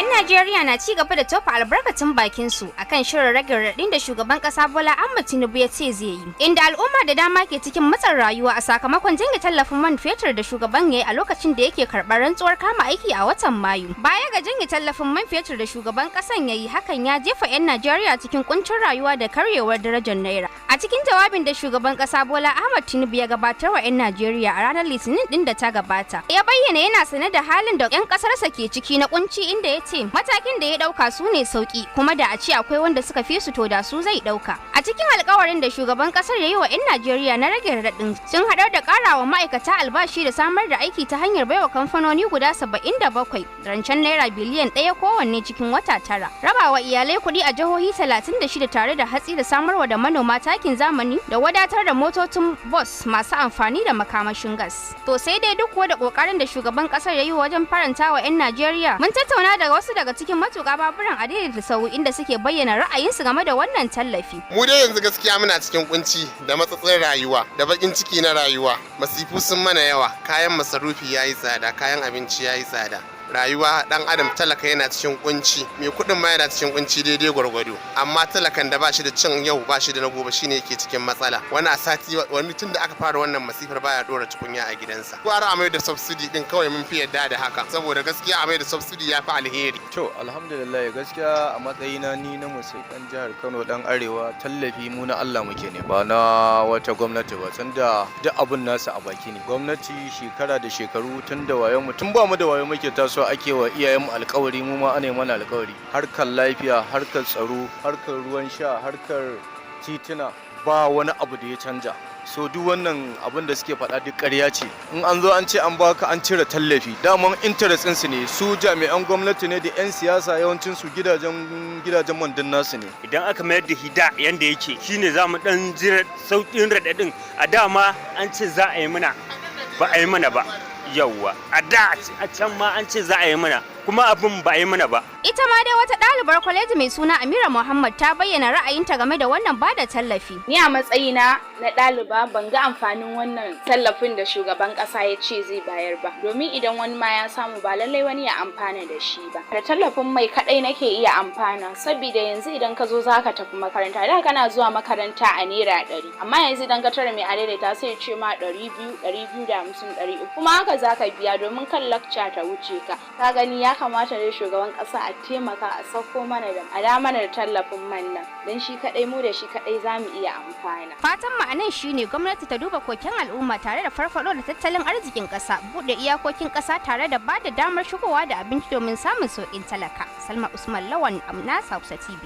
'Yan Najeriya na ci gaba da tofa albarkacin bakin su akan shirin rage raɗaɗin da shugaban ƙasa Bola Ahmed Tinubu ya ce zai yi. Inda al'umma da dama ke cikin matsin rayuwa a sakamakon janye tallafin man fetur da shugaban ya yi a lokacin da yake karɓar rantsuwar kama aiki a watan Mayu. Baya ga janye tallafin man fetur da shugaban ƙasan ya yi, hakan ya jefa 'yan Najeriya cikin kuncin rayuwa da karyewar darajar naira. A cikin jawabin da shugaban ƙasa Bola Ahmed Tinubu ya gabatar wa 'yan Najeriya a ranar Litinin din da ta gabata, ya bayyana yana sane da halin da 'yan ƙasarsa ke ciki na kunci, inda ya ce matakin da ya dauka su ne sauki, kuma da a ce akwai wanda suka fi su to da su zai dauka. A cikin alkawarin da shugaban kasar ya yi wa 'yan Najeriya na rage radadin sun hadar da karawa ma'aikata albashi da samar da aiki ta hanyar baiwa kamfanoni guda 77 rancen naira biliyan 1 kowanne cikin wata 9, rabawa iyalai kuɗi a jihohi 36 tare da hatsi da samarwa da manoma takin zamani da wadatar da motocin bus masu amfani da makamashin gas. To sai dai duk da kokarin da shugaban kasar ya yi wajen faranta wa 'yan Najeriya, mun tattauna da wasu daga cikin matuƙa baburan adaidaita sahu inda suke bayyana ra'ayinsu game da wannan tallafi. Mu dai yanzu gaskiya muna cikin kunci da matsatsin rayuwa da bakin ciki na rayuwa. Masifu sun mana yawa, kayan masarufi yayi tsada, kayan abinci yayi tsada. Rayuwa dan adam talaka yana cikin kunci, mai kudin ma yana cikin kunci daidai gwargwado, amma talakan da bashi da cin yau bashi da na gobe shine yake cikin matsala. Wani a sati wani tun da aka fara wannan masifar baya dora tukunya a gidansa. Ko a mai da subsidy din kawai mun fi yadda da haka, saboda gaskiya a mai da subsidy ya fi alheri. To alhamdulillah gaskiya a matsayina ni na musulman jihar Kano dan arewa, tallafi mu na Allah muke ne ba na wata gwamnati ba, tunda duk abun nasu a baki ne. Gwamnati shekara da shekaru tun da wayo mu tun ba mu da wayo muke taso ake wa iyayenmu alkawari, mu ma ana mana alkawari. Harkar lafiya, harkar tsaro, harkar ruwan sha, harkar titina, ba wani abu da ya canja. So duk wannan abin da suke faɗa duk ƙarya ce. In an zo an ce an baka an cire tallafi, daman interest ɗinsu ne, su jami'an gwamnati ne da 'yan siyasa, yawancin su gidajen mandin nasu ne. Idan aka mayar da hida yanda yake, shine za mu ɗan jira sauƙin raɗaɗin. A dama an ce za a yi mana, ba a yi mana ba. Yawwa, a da a can ma an ce za a yi mana, kuma abin ba a yi mana ba. Ita ma dai wata ɗalibar kwaleji mai suna Amira Muhammad ta bayyana ra'ayinta game da wannan bada tallafi. Ni a matsayina na ɗaliba ban ga amfanin wannan tallafin da shugaban ƙasa ya ce zai bayar ba, domin idan wani ma ya samu ba lallai wani ya amfana da shi ba. Da tallafin mai kaɗai nake iya amfana, saboda yanzu idan ka zo za ka tafi makaranta, da kana zuwa makaranta a naira 100, amma yanzu idan ka tara mai adaidaita sai ya ce ma 200, 250, 300, kuma haka za ka biya domin kan lakca ta wuce ka. Ka gani ya kamata dai shugaban ƙasa a taimaka a sauko mana da mana da tallafin man nan, don shi kadai mu da shi kadai za mu iya amfana. Fatan mu anan shine gwamnati ta duba koken al'umma tare da farfado da tattalin arzikin ƙasa, bude iyakokin ƙasa tare da bada damar shigowa da abinci domin samun sauƙin talaka. Salma Usman Lawan, Amna Hausa TV.